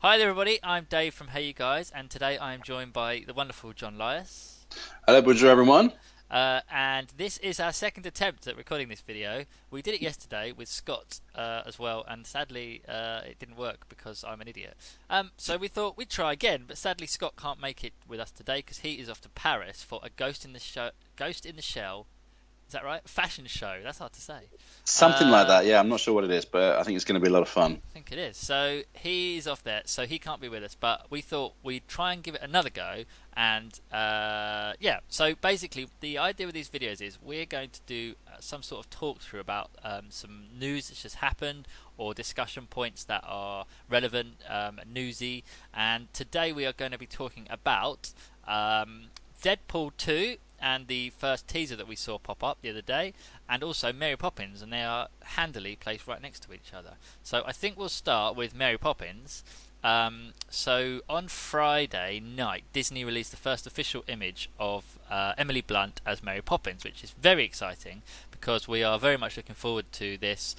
Hi there, everybody. I'm Dave from HeyUGuys, and today I am joined by the wonderful John Lyus. Hello, bonjour, everyone. And this is our second attempt at recording this video. We did it yesterday with Scott as well, and sadly it didn't work because I'm an idiot. So we thought we'd try again, but sadly Scott can't make it with us today because he is off to Paris for a Ghost in the Shell. Is that right? Fashion show. That's hard to say. Something like Uh, that. Yeah, I'm not sure what it is, but I think it's going to be a lot of fun. I think it is. So he's off there, so he can't be with us. But we thought we'd try and give it another go. And yeah, so basically, the idea with these videos is we're going to do some sort of talk through about some news that's just happened or discussion points that are relevant, newsy. And today we are going to be talking about Deadpool 2 and the first teaser that we saw pop up the other day, and also Mary Poppins, and they are handily placed right next to each other. So I think we'll start with Mary Poppins. So on Friday night, Disney released the first official image of Emily Blunt as Mary Poppins, which is very exciting because we are very much looking forward to this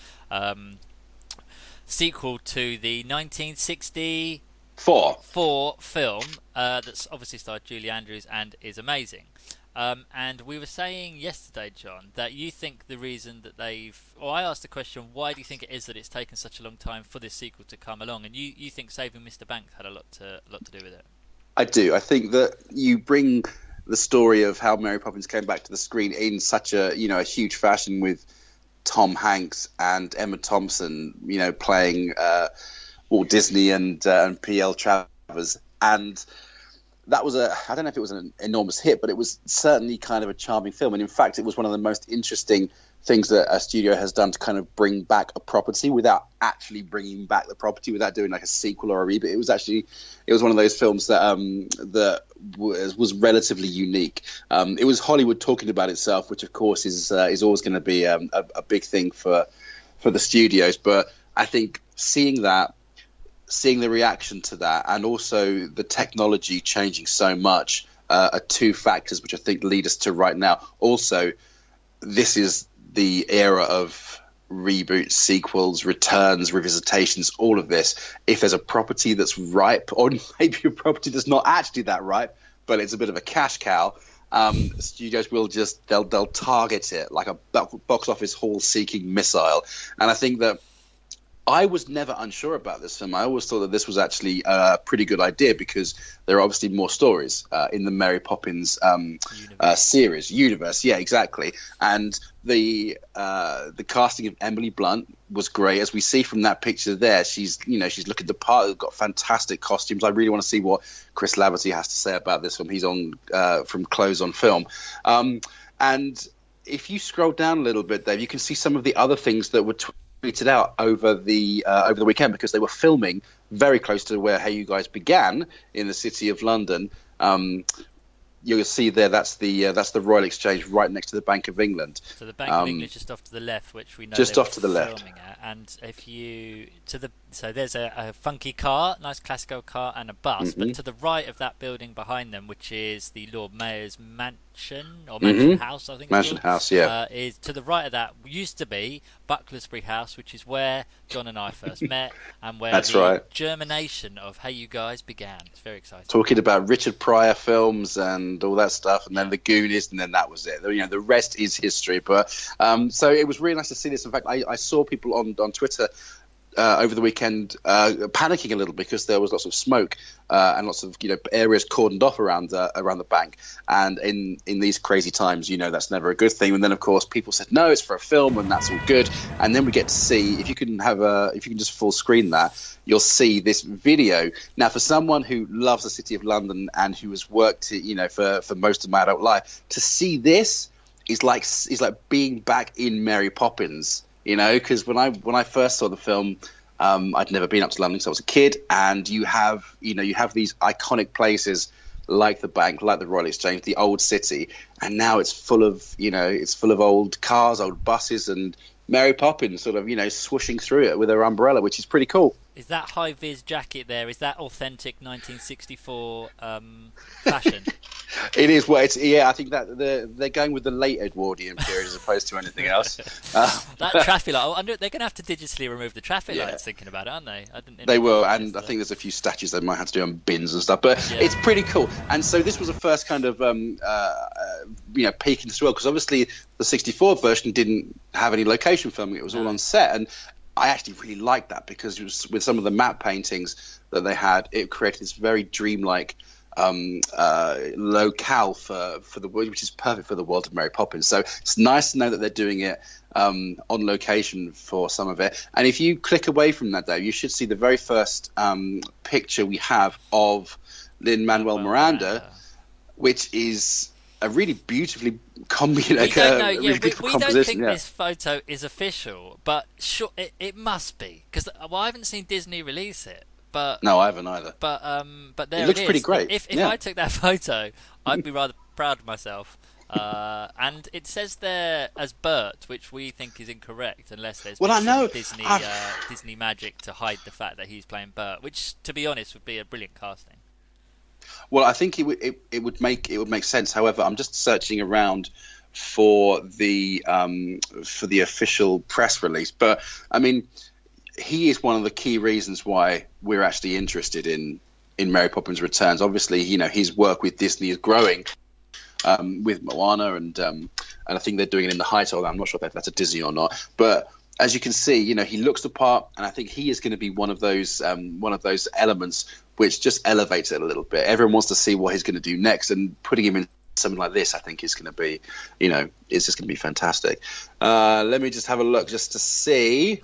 sequel to the 1964 Four. film that's obviously starred Julie Andrews and is amazing. And we were saying yesterday, John, that you think the reason that I asked the question, why do you think it is that it's taken such a long time for this sequel to come along? And you think Saving Mr. Banks had a lot to do with it. I do. I think that you bring the story of how Mary Poppins came back to the screen in such a huge fashion with Tom Hanks and Emma Thompson, playing Walt Disney and P.L. Travers. And that was I don't know if it was an enormous hit, but it was certainly kind of a charming film. And in fact, it was one of the most interesting things that a studio has done to kind of bring back a property without actually bringing back the property, without doing like a sequel or a reboot. It was one of those films that was relatively unique. It was Hollywood talking about itself, which of course is always going to be a big thing for the studios. But I think seeing the reaction to that, and also the technology changing so much, are two factors which I think lead us to right now. Also, this is the era of reboots, sequels, returns, revisitations, all of this. If there's a property that's ripe, or maybe a property that's not actually that ripe, but it's a bit of a cash cow, studios will they'll target it like a box office haul seeking missile. And I think that I was never unsure about this film. I always thought that this was actually a pretty good idea because there are obviously more stories in the Mary Poppins universe. Yeah, exactly. And the casting of Emily Blunt was great, as we see from that picture there. She's looking the part. Got fantastic costumes. I really want to see what Chris Laverty has to say about this film. He's on from Close on Film, and if you scroll down a little bit, Dave, you can see some of the other things that were tweeted out over the weekend, because they were filming very close to where HeyUGuys began in the city of London. You'll see there that's the Royal Exchange right next to the Bank of England. So the Bank of England is just off to the left, which we know Just they were off to the left. filming at. And so there's a funky car, nice classical car, and a bus. But to the right of that building behind them, which is the Lord Mayor's mansion or mansion house, I think Mansion it's called, House, yeah. is to the right of that used to be Bucklersbury House, which is where John and I first met and where That's the right. germination of HeyUGuys began. It's very exciting. Talking about Richard Pryor films and all that stuff, and then the Goonies, and then that was it. The rest is history. But so it was really nice to see this. In fact, I saw people on Twitter over the weekend panicking a little because there was lots of smoke and lots of areas cordoned off around the bank. And in these crazy times, that's never a good thing. And then of course people said no, it's for a film, and that's all good. And then we get to see, if you can just full screen that, you'll see this video. Now, for someone who loves the city of London and who has worked for most of my adult life, to see this is like being back in Mary Poppins. Because when I first saw the film, I'd never been up to London, so I was a kid, and you have these iconic places like the bank, like the Royal Exchange, the old city, and now it's full of old cars, old buses, and Mary Poppins sort of, swooshing through it with her umbrella, which is pretty cool. Is that high-vis jacket there? Is that authentic 1964 fashion? It is. Well, I think that they're going with the late Edwardian period as opposed to anything else. That traffic light. They're going to have to digitally remove the traffic lights. Thinking about it, aren't they? They will, and I think there's a few statues they might have to do on bins and stuff. But it's pretty cool. And so this was the first kind of peek into the world, because obviously the '64 version didn't have any location filming; it was all on set. And I actually really liked that, because it was, with some of the matte paintings that they had, it created this very dreamlike locale for the world, which is perfect for the world of Mary Poppins. So it's nice to know that they're doing it on location for some of it. And if you click away from that, Dave, you should see the very first picture we have of Lin-Manuel Miranda, which is a really beautifully composition. We don't think this photo is official, but sure, it must be, because I haven't seen Disney release it. But no, I haven't either. But there it looks pretty great. If I took that photo, I'd be rather proud of myself. And it says there as Bert, which we think is incorrect, unless there's Disney magic to hide the fact that he's playing Bert, which, to be honest, would be a brilliant casting. Well, I think it would make sense. However, I'm just searching around for the official press release, but I mean, he is one of the key reasons why we're actually interested in Mary Poppins Returns. Obviously, his work with Disney is growing with Moana, and I think they're doing it in the Heights. I'm not sure if that's a Disney or not, but as you can see, he looks the part, and I think he is going to be one of those elements which just elevates it a little bit. Everyone wants to see what he's going to do next, and putting him in something like this, I think, is going to be, it's just going to be fantastic. Let me just have a look just to see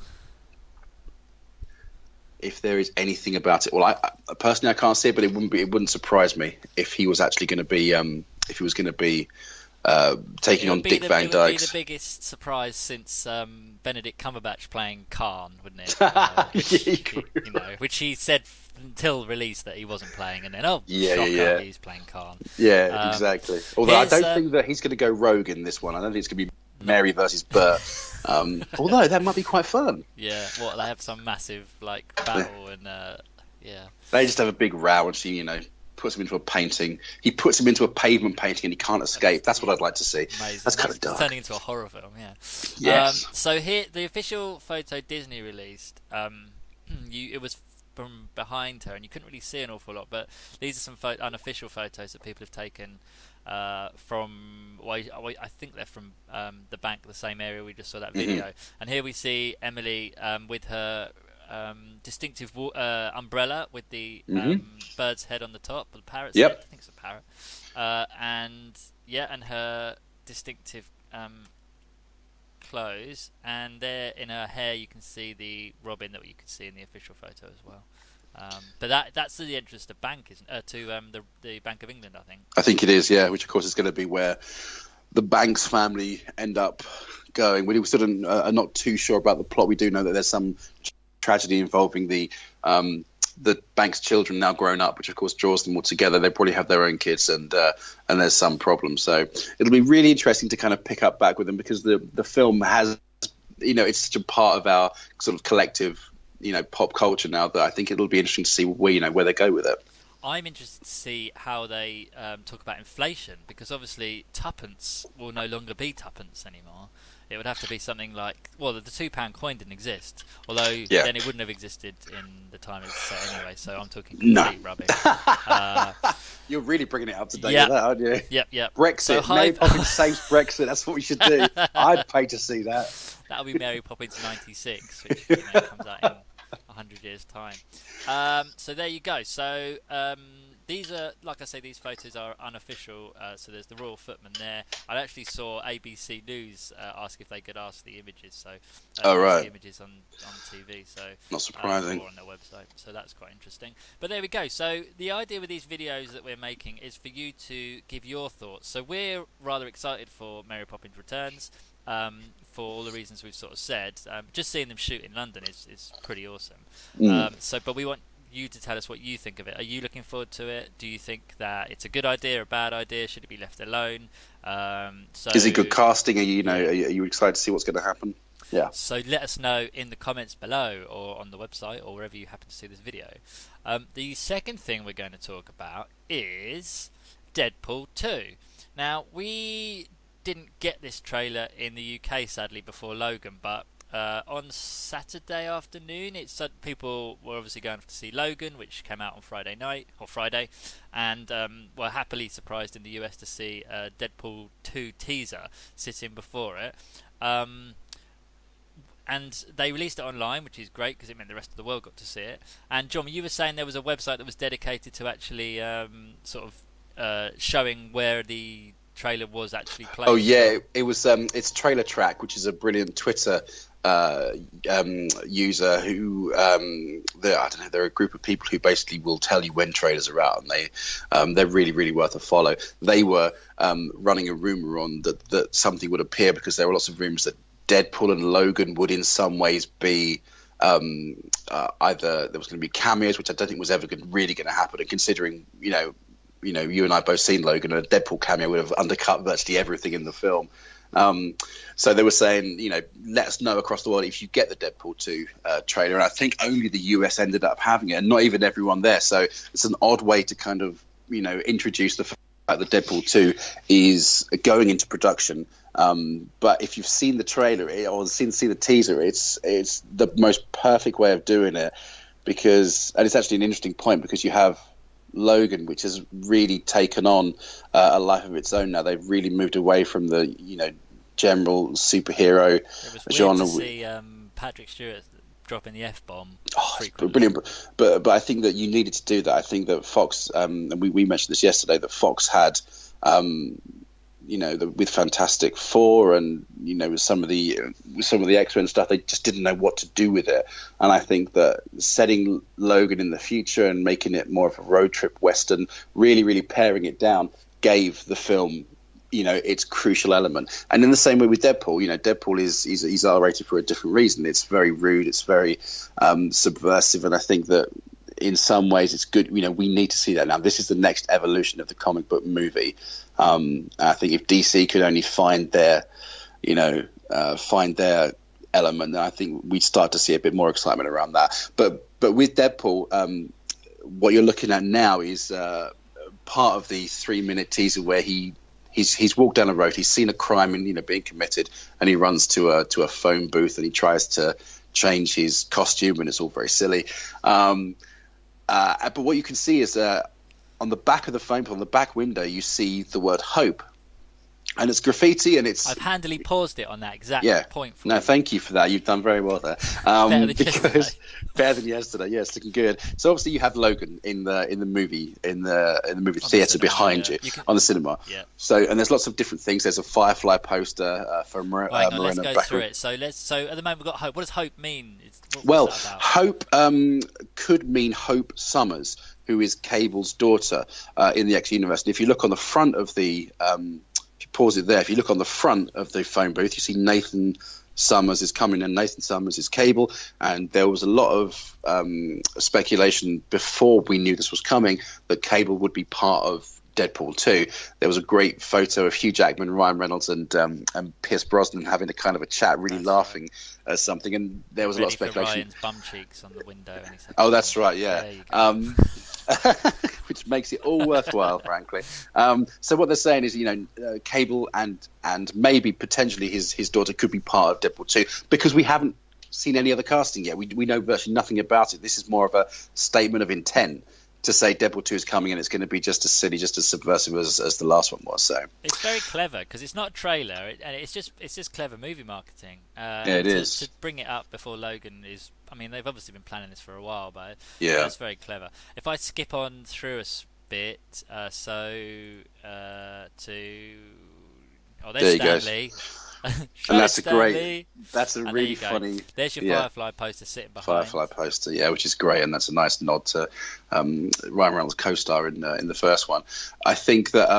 if there is anything about it. Well, I personally, I can't see it, but it wouldn't surprise me if he was actually going to be taking on Dick Van Dyke. It would be the biggest surprise since Benedict Cumberbatch playing Khan, wouldn't it? Which he said until release that he wasn't playing, and then he's playing Khan. Yeah, exactly. Although I don't think that he's going to go rogue in this one. I don't think it's going to be Mary versus Bert. Although that might be quite fun. Yeah, they have some massive battle, and they just have a big row, and she puts him into a painting. He puts him into a pavement painting, and he can't escape. That's what I'd like to see. Amazing. That's kind of dark. It's turning into a horror film. Yeah. Yes. So here, the official photo Disney released. It was from behind her, and you couldn't really see an awful lot. But these are some unofficial photos that people have taken from. I think they're from the bank, the same area we just saw that video. And here we see Emily with her distinctive umbrella with the bird's head on the top, or the parrot's head. I think it's a parrot. And her distinctive clothes, and there in her hair you can see the robin that you could see in the official photo as well. But that's to the entrance to bank, isn't the Bank of England, I think. I think it is, yeah. Which of course is going to be where the Banks family end up going. We still are not too sure about the plot. We do know that there's some tragedy involving the Banks' children now grown up, which of course draws them all together. They probably have their own kids, and there's some problems. So it'll be really interesting to kind of pick up back with them, because the film has, it's such a part of our sort of collective, pop culture now, that I think it'll be interesting to see where they go with it. I'm interested to see how they talk about inflation, because obviously tuppence will no longer be tuppence anymore. It would have to be something like, the £2 coin didn't exist, although then it wouldn't have existed in the time it's set anyway, so I'm talking complete rubbish. You're really bringing it up to date with that, aren't you? Yep. Brexit, So Mary Poppins saves Brexit, that's what we should do. I'd pay to see that. That'll be Mary Poppins 96, which comes out in 100 years' time. So there you go. So these are, like I say, these photos are unofficial. So there's the Royal Footman there. I actually saw ABC News ask if they could ask the images. So the images on TV. So not surprising. Or on their website. So that's quite interesting. But there we go. So the idea with these videos that we're making is for you to give your thoughts. So we're rather excited for Mary Poppins Returns. For all the reasons we've sort of said. Just seeing them shoot in London is pretty awesome. But we want you to tell us what you think of it. Are you looking forward to it? Do you think that it's a good idea, a bad idea? Should it be left alone? Is it good casting? Are you excited to see what's going to happen? Yeah. So let us know in the comments below or on the website or wherever you happen to see this video. The second thing we're going to talk about is Deadpool 2. Now, we didn't get this trailer in the UK, sadly, before Logan, but on Saturday afternoon, people were obviously going to see Logan, which came out on Friday night, or Friday, and were happily surprised in the US to see a Deadpool 2 teaser sitting before it. And they released it online, which is great because it meant the rest of the world got to see it. And John, you were saying there was a website that was dedicated to actually showing where the trailer was actually played. Oh yeah, it was. It's Trailer Track, which is a brilliant Twitter user who I don't know. They're a group of people who basically will tell you when trailers are out, and they're really, really worth a follow. They were running a rumor on that something would appear because there were lots of rumors that Deadpool and Logan would in some ways be either there was going to be cameos, which I don't think was ever really going to happen. And considering you and I both seen Logan, and a Deadpool cameo would have undercut virtually everything in the film. So they were saying, let us know across the world if you get the Deadpool 2 trailer. And I think only the US ended up having it, and not even everyone there. So it's an odd way to kind of introduce the fact that Deadpool 2 is going into production. But if you've seen the trailer or seen the teaser, it's the most perfect way of doing it, and it's actually an interesting point because you have Logan, which has really taken on a life of its own now. They've really moved away from the general superhero it was genre. Weird to see Patrick Stewart dropping the F-bomb. Oh, it's brilliant. But I think that you needed to do that. I think that Fox, and we mentioned this yesterday, that Fox had with Fantastic Four and with some of the X-Men stuff, they just didn't know what to do with it. And I think that setting Logan in the future and making it more of a road trip western, really, really paring it down, gave the film its crucial element. And in the same way with Deadpool, Deadpool he's R-rated for a different reason. It's very rude, it's very subversive, and I think that in some ways it's good. We need to see that now. This is the next evolution of the comic book movie. I think if DC could only find their element, then I think we'd start to see a bit more excitement around that. But with Deadpool, what you're looking at now is part of the 3-minute teaser where he's walked down a road, he's seen a crime and being committed, and he runs to a phone booth and he tries to change his costume, and it's all very silly. But what you can see is on the back of the phone, on the back window, you see the word hope. And it's graffiti, and it's... I've handily paused it on that exact point. No, thank you for that. You've done very well there. Better than yesterday. Yeah, it's looking good. So obviously you have Logan in the movie theater behind you on the cinema. Yeah. So and there's lots of different things. There's a Firefly poster for Marina. Let's go through it. So at the moment we've got hope. What does hope mean? Hope could mean Hope Summers, who is Cable's daughter in the X universe. And if you look on the front of the pause it there. If you look on the front of the phone booth, you see Nathan Summers is coming, and Nathan Summers is Cable. And there was a lot of speculation before we knew this was coming that Cable would be part of Deadpool 2. There was a great photo of Hugh Jackman, Ryan Reynolds, and Pierce Brosnan having a kind of a chat, really laughing at something. And there was a lot of speculation. Ryan's bum cheeks on the window. And he said, oh, that's right, yeah. Which makes it all worthwhile, frankly. So what they're saying is, Cable and maybe potentially his daughter could be part of Deadpool 2 because we haven't seen any other casting yet. We know virtually nothing about it. This is more of a statement of intent to say Deadpool 2 is coming and it's going to be just as silly, just as subversive as the last one was. So it's very clever because it's not a trailer, and it's just clever movie marketing. It is to bring it up before Logan is. I mean, they've obviously been planning this for a while, but it's very clever. If I skip on through a bit, there's Stanley. And that's that's a really funny. There's your Firefly poster sitting behind. Firefly poster, yeah, which is great, and that's a nice nod to Ryan Reynolds' co-star in the first one. I think that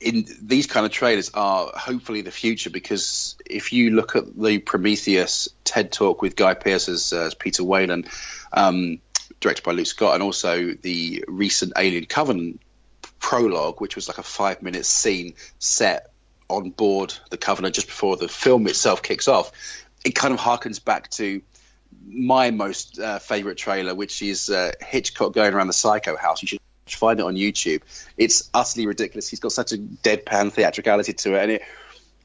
in these kind of trailers are hopefully the future, because if you look at the Prometheus TED Talk with Guy Pearce as Peter Whalen, directed by Luke Scott, and also the recent Alien Covenant prologue, which was like a 5-minute scene set on board the Covenant just before the film itself kicks off, it kind of harkens back to my most favourite trailer, which is Hitchcock going around the Psycho house. You should find it on YouTube. It's utterly ridiculous. He's got such a deadpan theatricality to it, and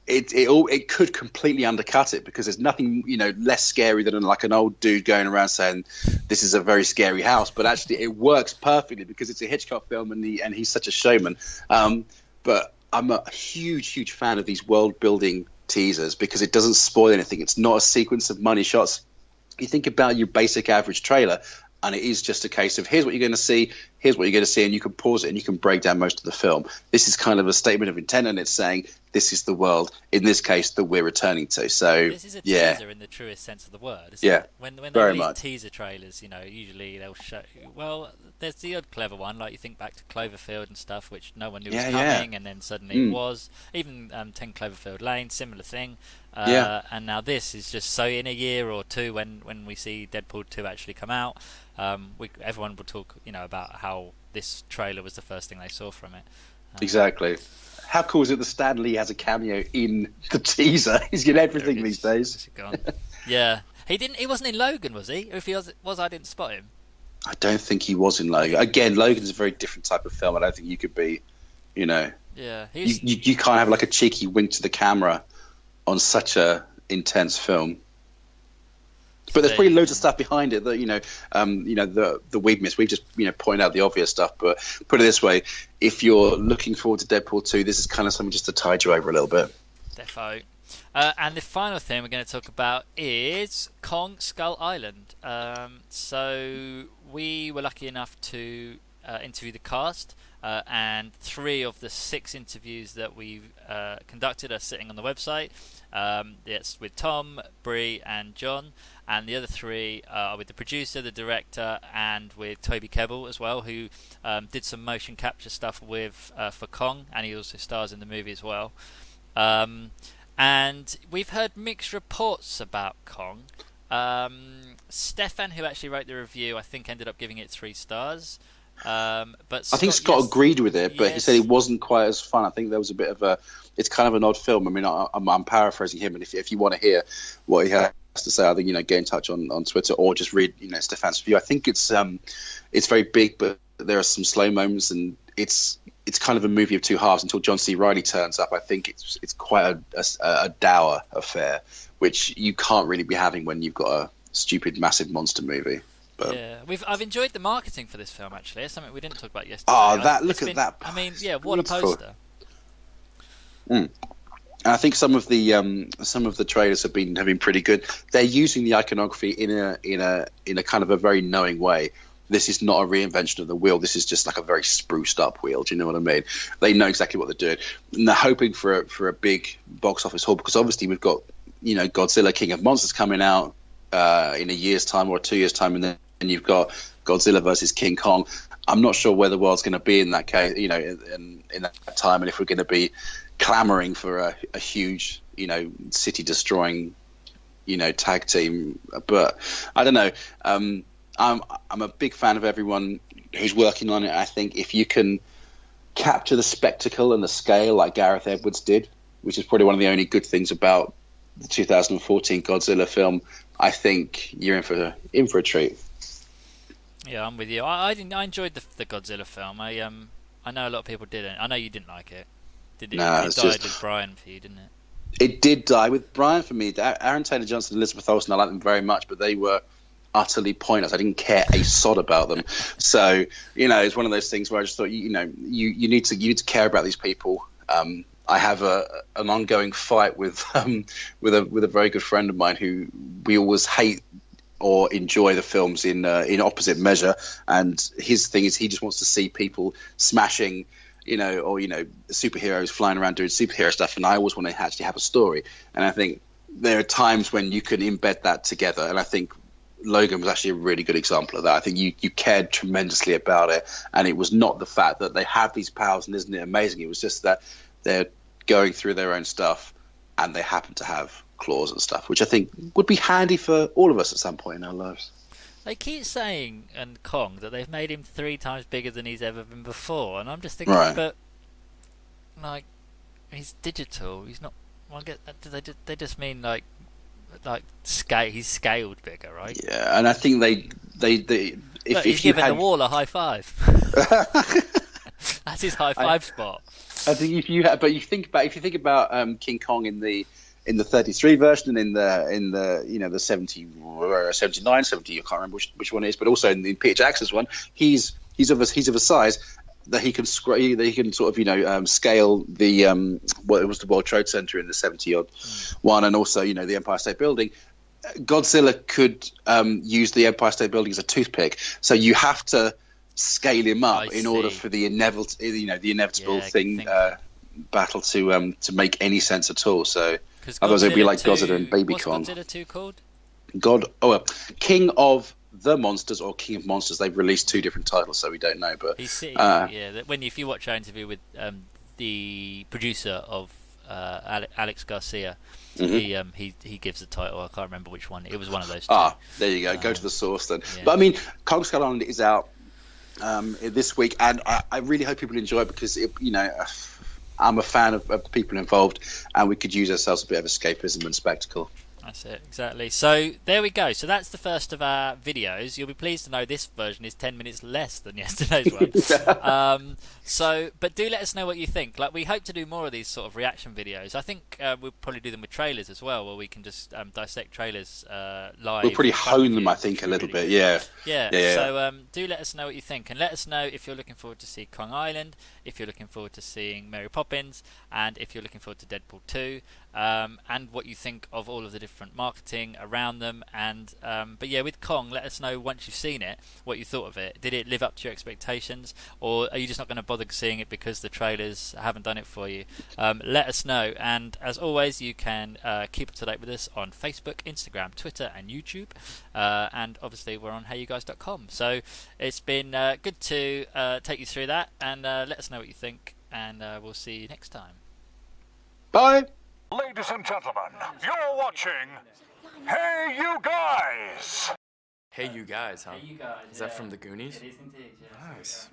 it could completely undercut it, because there's nothing less scary than like an old dude going around saying this is a very scary house. But actually, it works perfectly because it's a Hitchcock film, and he's such a showman. But I'm a huge fan of these world building teasers because it doesn't spoil anything. It's not a sequence of money shots. You think about your basic average trailer, and it is just a case of here's what you're going to see, here's what you're going to see, and you can pause it and you can break down most of the film. This is kind of a statement of intent, and it's saying this is the world, in this case, that we're returning to. So this is a teaser in the truest sense of the word, isn't it? When they release teaser trailers, usually they'll show, well, there's the odd clever one, like you think back to Cloverfield and stuff, which no one knew was coming, and then suddenly it was. Even 10 Cloverfield Lane, similar thing. And now this is just so in a year or two when we see Deadpool 2 actually come out, everyone will talk about how this trailer was the first thing they saw from it. Exactly. How cool is it that Stan Lee has a cameo in the teaser? He's getting everything these days. Yeah. He wasn't in Logan, was he? Or if he was, I didn't spot him. I don't think he was in Logan. Again, Logan's a very different type of film. I don't think you could be, Yeah. You can't have like a cheeky wink to the camera on such a intense film. But there's probably loads of stuff behind it that the we've missed. We've just pointed out the obvious stuff. But put it this way: if you're looking forward to Deadpool 2, this is kind of something just to tide you over a little bit. Defo. And the final thing we're going to talk about is Kong Skull Island. So we were lucky enough to interview the cast, and 3 of the 6 interviews that we've conducted are sitting on the website. It's with Tom, Bree, and John. And the other 3 are with the producer, the director, and with Toby Kebbell as well, who did some motion capture stuff for Kong, and he also stars in the movie as well. And we've heard mixed reports about Kong. Stefan, who actually wrote the review, I think ended up giving it 3 stars. But I think Scott agreed with it, but he said it wasn't quite as fun. I think there was a bit of it's kind of an odd film. I mean, I'm paraphrasing him, and if you want to hear what he has to say, either get in touch on Twitter or just read Stefan's review. I think it's very big, but there are some slow moments, and it's kind of a movie of 2 halves until John C. Reilly turns up. I think it's quite a dour affair, which you can't really be having when you've got a stupid, massive monster movie. But, I've enjoyed the marketing for this film. Actually, it's something we didn't talk about yesterday. Look at that! I mean, what a poster! And I think some of the trailers have been pretty good. They're using the iconography in a kind of a very knowing way. This is not a reinvention of the wheel. This is just like a very spruced up wheel. Do you know what I mean? They know exactly what they're doing, and they're hoping for a big box office haul, because obviously we've got Godzilla King of Monsters coming out in a year's time or 2 years' time, and then you've got Godzilla versus King Kong. I'm not sure where the world's going to be in that case, in that time, and if we're going to be clamoring for a huge, city destroying, tag team. But I don't know. I'm a big fan of everyone who's working on it. I think if you can capture the spectacle and the scale like Gareth Edwards did, which is probably one of the only good things about the 2014 Godzilla film, I think you're in for a treat. Yeah, I'm with you. I enjoyed the Godzilla film. I know a lot of people didn't. I know you didn't like it. It died with Brian for you, didn't it? It did die with Brian for me. Aaron Taylor-Johnson and Elizabeth Olsen, I like them very much, but they were utterly pointless. I didn't care a sod about them. So, it's one of those things where I just thought, you need to care about these people. I have an ongoing fight with a very good friend of mine who we always hate or enjoy the films in opposite measure, and his thing is he just wants to see people smashing, or superheroes flying around doing superhero stuff, and I always want to actually have a story. And I think there are times when you can embed that together, and I think Logan was actually a really good example of that. I think you cared tremendously about it, and it was not the fact that they have these powers and isn't it amazing, it was just that they're going through their own stuff and they happen to have claws and stuff, which I think would be handy for all of us at some point in our lives. They keep saying in Kong that they've made him 3 times bigger than he's ever been before, and I'm just thinking, but like, he's digital. He's not. Well, they just mean like scale. He's scaled bigger, right? Yeah, and I think they Look, he's if you giving had the wall a high five. That's his high five spot. I think if you think about King Kong in the 33 version and in the 70 or 79, 70, I can't remember which one it is, but also in Peter Jackson's one, he's of a size that he can sort of scale the what it was, the World Trade Center in the 70 odd one, and also the Empire State Building. Godzilla could use the Empire State Building as a toothpick, so you have to scale him up in order for the inevitable thing battle to make any sense at all. So otherwise it'd be like Godzilla and Baby Kong. What's Godzilla 2 called? King of the Monsters or King of Monsters. They've released two different titles, so we don't know. But if you watch our interview with the producer of Alex Garcia, he gives the title. I can't remember which one. It was one of those two. There you go. Go to the source then. Yeah. But I mean, Kong Skull Island is out this week, and I really hope people enjoy it because I'm a fan of the people involved, and we could use ourselves a bit of escapism and spectacle. That's it, exactly. So there we go. So that's the first of our videos. You'll be pleased to know this version is 10 minutes less than yesterday's one. But do let us know what you think. Like, we hope to do more of these sort of reaction videos. I think we'll probably do them with trailers as well, where we can just dissect trailers live. We'll probably hone them, I think, a little bit. Yeah. So do let us know what you think, and let us know if you're looking forward to see Kong Island, if you're looking forward to seeing Mary Poppins, and if you're looking forward to Deadpool 2. And what you think of all of the different marketing around them, and but yeah, with Kong, let us know once you've seen it what you thought of it. Did it live up to your expectations, or are you just not going to bother seeing it because the trailers haven't done it for you? Let us know, and as always, you can keep up to date with us on Facebook, Instagram, Twitter, and YouTube, and obviously we're on HeyUGuys.com. So it's been good to take you through that, and let us know what you think, and we'll see you next time. Bye. Ladies and gentlemen, you're watching Hey You Guys! Hey You Guys, huh? Hey, you guys. Is that from the Goonies? It is indeed, yeah. Nice.